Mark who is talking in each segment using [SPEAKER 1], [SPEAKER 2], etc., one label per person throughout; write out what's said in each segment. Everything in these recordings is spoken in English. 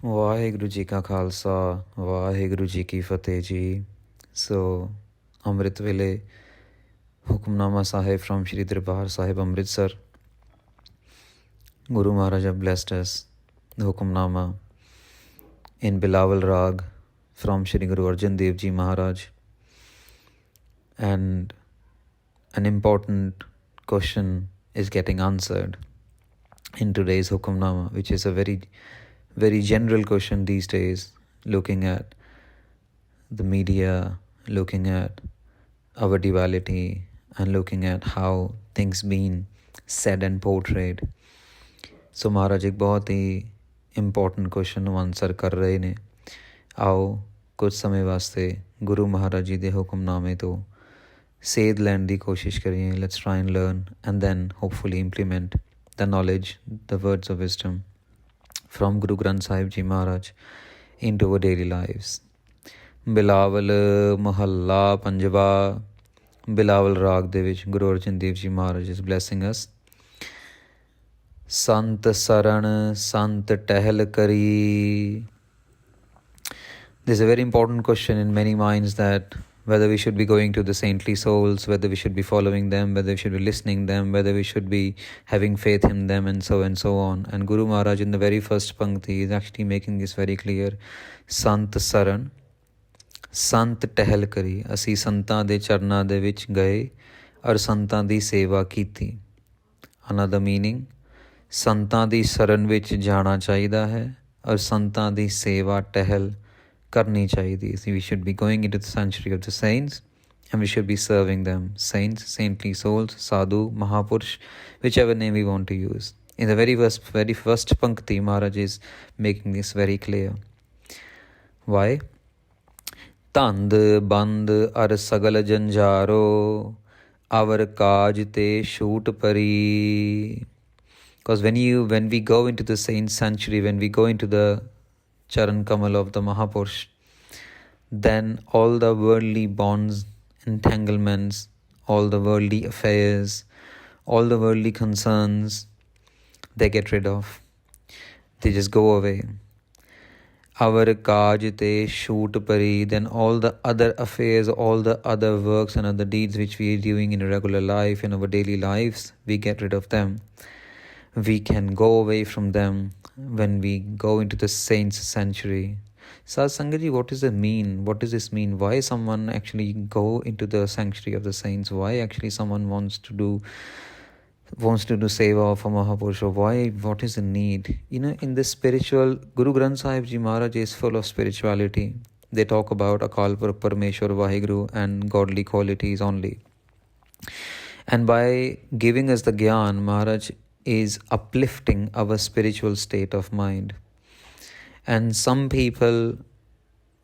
[SPEAKER 1] ਵਾਹਿਗੁਰੂ ਜੀ ਕਾ ਖਾਲਸਾ ਵਾਹਿਗੁਰੂ ਜੀ ਕੀ ਫਤਿਹ ਜੀ. So Amrit Vela Hukamnama Sahib from Sri Darbar Sahib, Amritsar. Guru Maharaj have blessed us the Hukumnama in Bilaaval Raag from Sri Guru Arjan Dev Ji Maharaj. And an important question is getting answered in today's Hukumnama, which is a very general question these days, looking at the media, looking at our duality, and looking at how things been said and portrayed. So Maharaj एक बहुत ही important question ਨੂੰ answer ਕਰ ਰਹੇ ਨੇ. ਆਓ ਕੁਝ ਸਮੇਂ ਵਾਸਤੇ ਗੁਰੂ ਮਹਾਰਾਜ ਜੀ ਦੇ ਹੁਕਮਨਾਮੇ ਤੋਂ ਸੇਧ ਲੈਣ ਦੀ ਕੋਸ਼ਿਸ਼ ਕਰੀਏ. Let's try and learn and then hopefully implement the knowledge, the words of wisdom from Guru Granth Sahib Ji Maharaj into our daily lives. Bilaaval Mahalla Panjwa. Bilaaval Raag de vich Guru Arjan Dev Ji Maharaj is blessing us. Sant Saran Sant Tehal Kari. This is a very important question in many minds, that whether we should be going to the saintly souls, whether we should be following them, whether we should be listening them, whether we should be having faith in them, and so on. And Guru Maharaj in the very first pankti is actually making this very clear. Sant Saran Sant Tehal Kari. Asi sanਤਾਂ ਦੇ ਚਰਨਾਂ ਦੇ ਵਿੱਚ ਗਏ ਔਰ ਸੰਤਾਂ ਦੀ ਸੇਵਾ ਕੀਤੀ. Another meaning, ਸੰਤਾਂ ਦੀ ਸ਼ਰਨ ਵਿੱਚ ਜਾਣਾ ਚਾਹੀਦਾ ਹੈ ਔਰ ਸੰਤਾਂ ਦੀ ਸੇਵਾ ਟਹਿਲ ਕਰਨੀ ਚਾਹੀਦੀ. We should be going into the sanctuary of the saints and we should be serving them. Saints, saintly souls, sadhu, mahapurush, whichever name we want to use. In the very first pankti, Maharaj is making this very clear. Why? Tand band ar sagal janjaro avar kaj te shoot pari. Because when we go into the saint sanctuary, when we go into the Charan Kamal of the Mahapurush, then all the worldly bonds, entanglements, all the worldly affairs, all the worldly concerns, they get rid of. They just go away. Avar kaj te shoot pari. Then all the other affairs, all the other works and other deeds which we are doing in regular life, in our daily lives, we get rid of them. We can go away from them when we go into the saints' sanctuary. Satsangaji, what does it mean? What does this mean? Why someone actually go into the sanctuary of the saints? Why actually someone wants to do seva of a Mahapurusha? Why? What is the need? In the spiritual, Guru Granth Sahib Ji Maharaj is full of spirituality. They talk about Akal Purakh Parmeshwar Vaheguru and godly qualities only. And by giving us the Gyan, Maharaj is uplifting our spiritual state of mind. And some people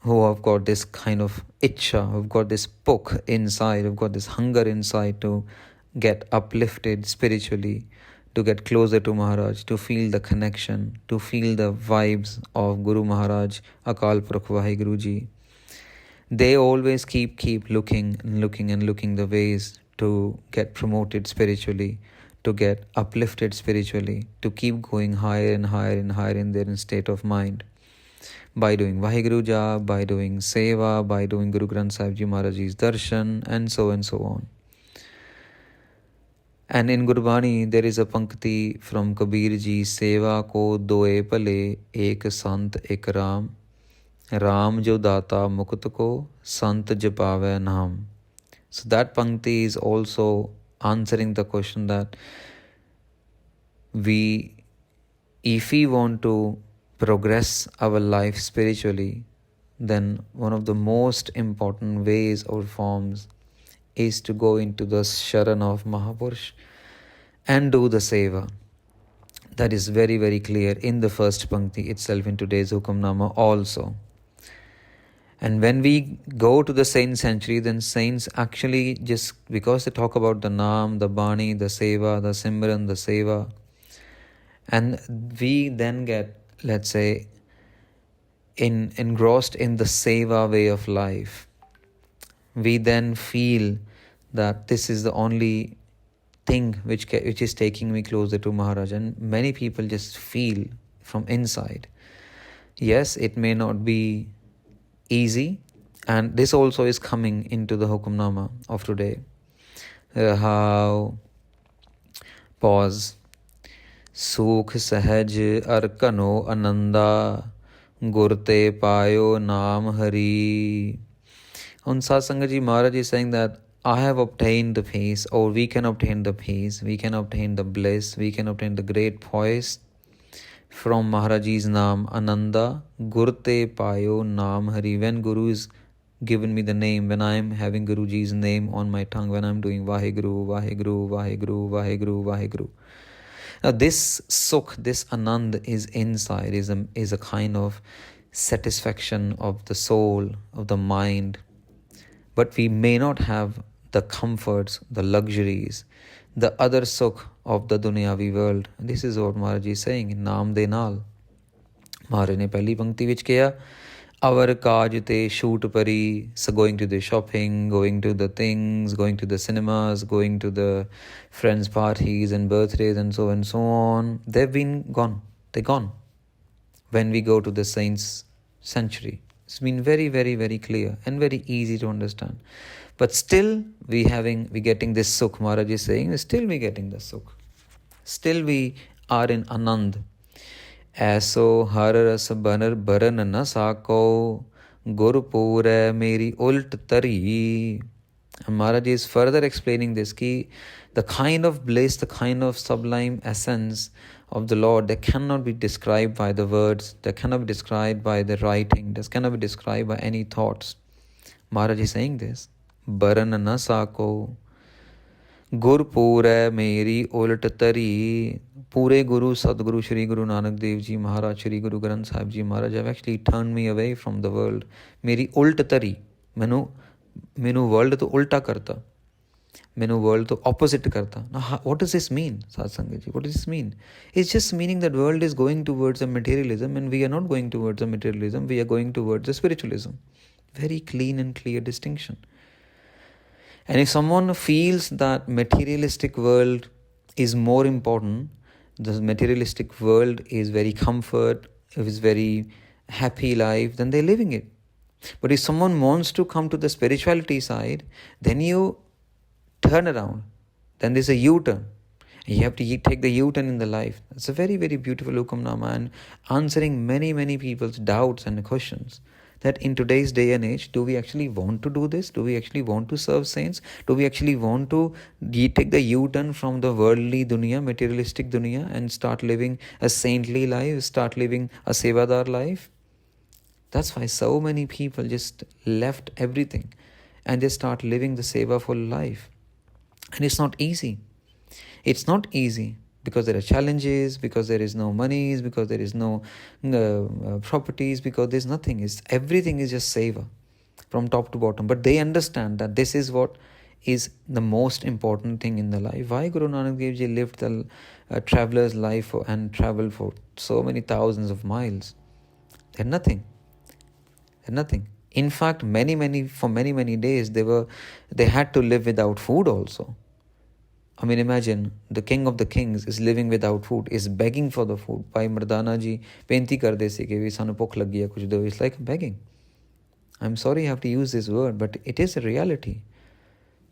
[SPEAKER 1] who have got this kind of itcha, who've got this pukh inside, who've got this hunger inside to get uplifted spiritually, to get closer to Maharaj, to feel the connection, to feel the vibes of Guru Maharaj, Akal Purakh Vaheguru Ji. They always keep looking the ways to get promoted spiritually, to get uplifted spiritually, to keep going higher and higher in their state of mind. By doing Vaheguru Jap, by doing Seva, by doing Guru Granth Sahib Ji Maharaj's Darshan, and so on. And in Gurbani, there is a pankti from Kabir Ji, Seva ko doe pale, ek sant ek Ram, Ram jo data mukt ko, sant japave naam. So that pankti is also answering the question that if we want to progress our life spiritually, then one of the most important ways or forms is to go into the Sharan of Mahapurush and do the Seva. That is very, very clear in the first pankti itself in today's Hukumnama also. And when we go to the saint sanctuary, then saints actually, just because they talk about the Naam, the Bani, the Seva, the Simran, the Seva, and we then get, let's say, engrossed in the Seva way of life. We then feel that this is the only thing which is taking me closer to Maharaj. And many people just feel from inside Yes, it may not be easy, and this also is coming into the Hukumnama of today. How, pause, Sukh sahaj arkano ananda, gurte payo naam hari. On Satsangaji Maharaj is saying that I have obtained the peace, or we can obtain the peace, we can obtain the bliss, we can obtain the great poise from Maharaji's Naam Ananda, Gurte Payo Naam Hari. When Guru is given me the name, when I am having Guruji's name on my tongue, when I am doing Vaheguru, Vaheguru, Vaheguru, Vaheguru, Vaheguru. Now this Sukh, this Anand is inside, is a kind of satisfaction of the soul, of the mind. But we may not have the comforts, the luxuries, the other sukh of the dunyavi world. This is what Maharaj is saying, Naam de naal. Maharaj ne pehli pankti vich kiya, Avar kaaj te shoot pari. So going to the shopping, going to the things, going to the cinemas, going to the friends' parties and birthdays and so on. They've been gone. They're gone. When we go to the saints' sanctuary, it's been very, very, very clear and very easy to understand. But still we getting this sukh. Maharaj is saying, still we getting the sukh. Still we are in Anand. Aso har ras baran na sako, Gurpure meri ult tari. And Maharaj is further explaining this, ki the kind of bliss, the kind of sublime essence of the Lord that cannot be described by the words, that cannot be described by the writing, that cannot be described by any thoughts. Maharaj is saying this. Baran na sako, Gurpure meri ult tari. Pure Guru, Sadguru, Shri Guru Nanak Dev Ji Maharaj, Shri Guru Granth Sahib Ji Maharaj have actually turned me away from the world. Meri ult tari. Menu world to ulta karta. Menu world to opposite karta. Now, what does this mean, Satsangaji? What does this mean? It's just meaning that world is going towards a materialism and we are not going towards a materialism, we are going towards a spiritualism. Very clean and clear distinction. And if someone feels that materialistic world is more important, the materialistic world is very comfort, it is very happy life, then they're living it. But if someone wants to come to the spirituality side, then you turn around. Then there's a U-turn. You have to take the U-turn in the life. It's a very, very beautiful Hukumnama and answering many, many people's doubts and questions. That in today's day and age, do we actually want to do this? Do we actually want to serve saints? Do we actually want to take the U-turn from the worldly dunya, materialistic dunya, and start living a saintly life, start living a sevadar life? That's why so many people just left everything and they start living the sevaful life. And it's not easy. It's not easy because there are challenges, because there is no monies, because there is no properties, because there's nothing. Everything is just seva from top to bottom. But they understand that this is what is the most important thing in the life. Why Guru Nanak Dev Ji lived the traveler's life and traveled for so many thousands of miles? They're nothing. In fact, for many days, they had to live without food also. I mean, imagine the king of the kings is living without food, is begging for the food. Bhai Mardana ji benti karde se ke sanu bhukh lag gaya kuch do. It's like begging. I'm sorry I have to use this word, but it is a reality.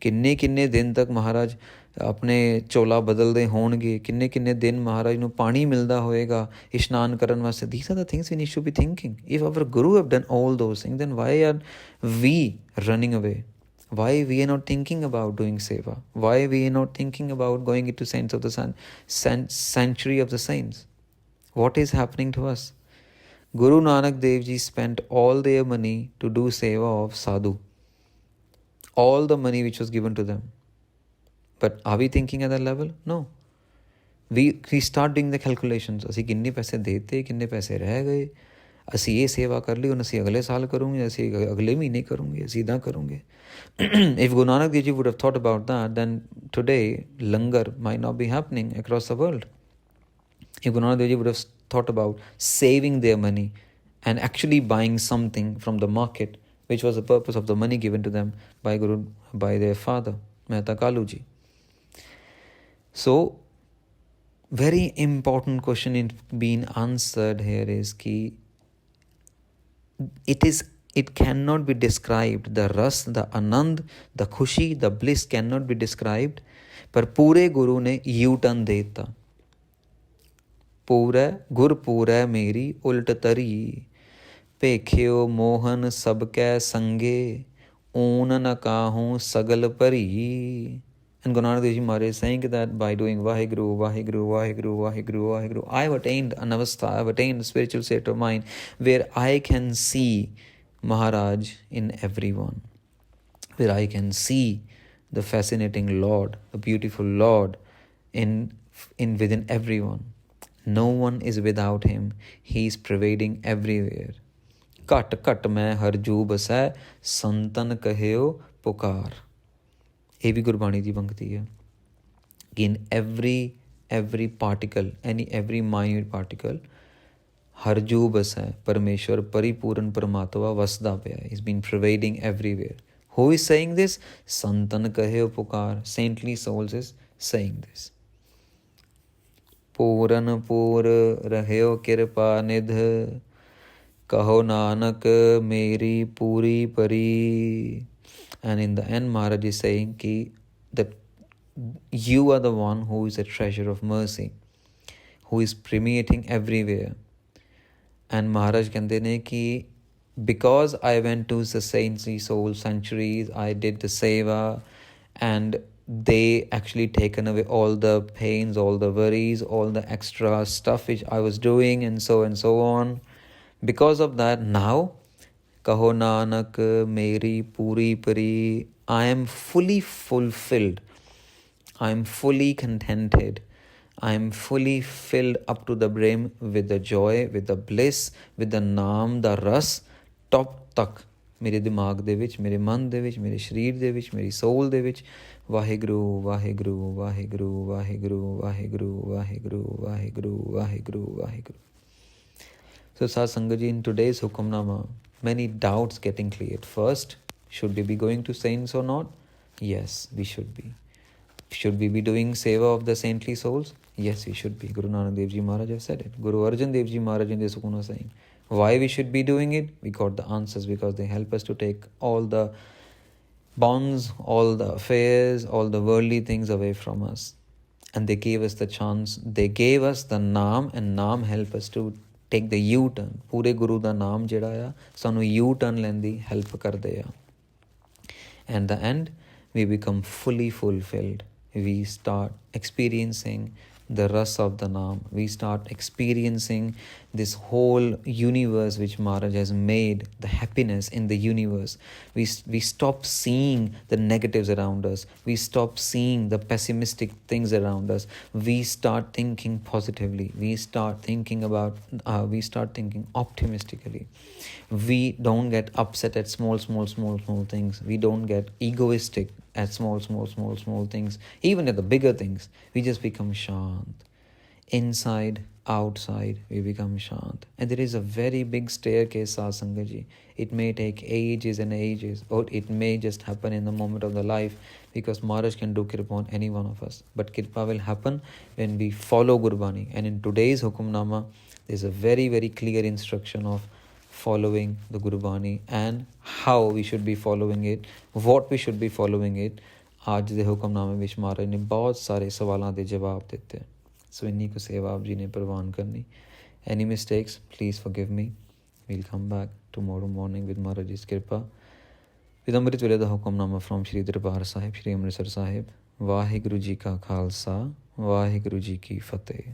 [SPEAKER 1] किन्ने दिन तक महाराज अपने चोला बदलते होणगे, किन्ने दिन महाराज ਨੂੰ ਪਾਣੀ ਮਿਲਦਾ ਹੋਏਗਾ ਇਸ਼ਨਾਨ ਕਰਨ ਵਾਸਤੇ. These are the things we need to be thinking. If our Guru have done all those things, then why are we running away? Why we are not thinking about doing seva? Why we are not thinking about going into saints of the sanctuary of the saints? What is happening to us? Guru Nanak Dev Ji spent all their money to do seva of sadhu. All the money which was given to them. But are we thinking at that level? No. We start doing the calculations. ਅਸੀਂ ਕਿੰਨੇ ਪੈਸੇ ਦੇਤੇ, ਕਿੰਨੇ ਪੈਸੇ ਰਹਿ ਗਏ, ਅਸੀਂ ਇਹ ਸੇਵਾ ਕਰ ਲਈ, ਹੁਣ ਅਸੀਂ ਅਗਲੇ ਸਾਲ ਕਰੂੰਗੇ, ਅਸੀਂ ਅਗਲੇ ਮਹੀਨੇ ਕਰੂੰਗੇ, ਅਸੀਂ ਇੱਦਾਂ ਕਰੂੰਗੇ. If Guru Nanak Dev Ji would have thought about that, then today langar might not be happening across the world. If Guru Nanak Dev Ji would have thought about saving their money and actually buying something from the market, which was the purpose of the money given to them by their father, Mehta Kaluji. So, very important question in being answered here is ki it cannot be described. The ras, the anand, the khushi, the bliss cannot be described. पर पूरे गुरु ने U turn दे दिता. पूरे गुर पूरे मेरी उल्ट तरी, भेखियो मोहन सबकै संगे, ऊन न काहूँ सगल भरी. And Guru Nanak Dev Ji Maharaj is saying that by doing Vaheguru, Vaheguru, Vaheguru, Vaheguru, Vaheguru, I have attained an avastha, I have attained a spiritual state of mind where I can see Maharaj in everyone, where I can see the fascinating Lord, the beautiful Lord in within everyone. No one is without him. He is pervading everywhere. Kat kat मैं हर जू बसै, संतन कहियो पुकार. ये भी गुरबाणी की पंक्ति है कि in every particle, every minute particle, हर जू बसै परमेश्वर परिपूर्ण परमात्मा वसदा पिया. He's been pervading everywhere. Who is saying this? Santan kahe pukar. Saintly souls is saying this. Puran pur raheo kirpa nidh, kaho nanak meri puri pari. And in the end, Maharaj is saying that you are the one who is a treasure of mercy, who is permeating everywhere. And Maharaj कहते हैं कि because I went to the saintly soul sanctuaries, I did the seva, and they actually taken away all the pains, all the worries, all the extra stuff which I was doing, and so on. Because of that, now, Kaho Nanak Meri Puri Pari, I am fully fulfilled. I am fully contented. I am fully filled up to the brim with the joy, with the bliss, with the naam, the ras, top tak. ਮੇਰੇ ਦਿਮਾਗ ਦੇ ਵਿੱਚ, ਮੇਰੇ ਮਨ ਦੇ ਵਿੱਚ, ਮੇਰੇ ਸਰੀਰ ਦੇ ਵਿੱਚ, ਮੇਰੀ ਸੋਲ ਦੇ ਵਿੱਚ Waheguru Waheguru Waheguru Waheguru Waheguru Waheguru Waheguru Waheguru Waheguru. So Sat Sangat Ji, in today's Hukumnama, many doubts getting cleared. First, should we be going to saints or not? Yes, we should be. Should we be doing seva of the saintly souls? Yes, we should be. Guru Nanak Dev Ji Maharaj have said it. Guru Arjan Dev Ji Maharaj in this Hukumnama saying. Why we should be doing it? We got the answers because they help us to take all the bonds, all the affairs, all the worldly things away from us. And they gave us the chance. They gave us the naam, and naam help us to take the U-turn. Pure Guru da naam jehda a sanu U-turn lendi help karde a. And the end, we become fully fulfilled. We start experiencing the ras of the naam. We start experiencing this whole universe which Maharaj has made, the happiness in the universe. We stop seeing the negatives around us. We stop seeing the pessimistic things around us. We start thinking positively. We start thinking optimistically. We don't get upset at small things. We don't get egoistic at small things. Even at the bigger things, we just become shant. Inside, outside, we become shant. And there is a very big staircase, Sat Sangat Ji. It may take ages and ages, or it may just happen in the moment of the life, because Maharaj can do kirpa on any one of us. But kirpa will happen when we follow Gurbani. And in today's Hukumnama, there is a very, very clear instruction of following the Gurbani and how we should be following it, what we should be following it. आज दे हुक्मनामे विच महाराज ने बहुत सारे सवालों के जवाब दिते. So इन्नी को सेवा आप जी ने प्रवान करनी. Any mistakes, please forgive me. We'll come back tomorrow morning with Maharaj's Kripa. With Amrit Vela Hukamnama from Sri Darbar Sahib, Sri Amritsar Sahib. Vaheguru Ji Ka Khalsa, Vaheguru Ji Ki Fateh.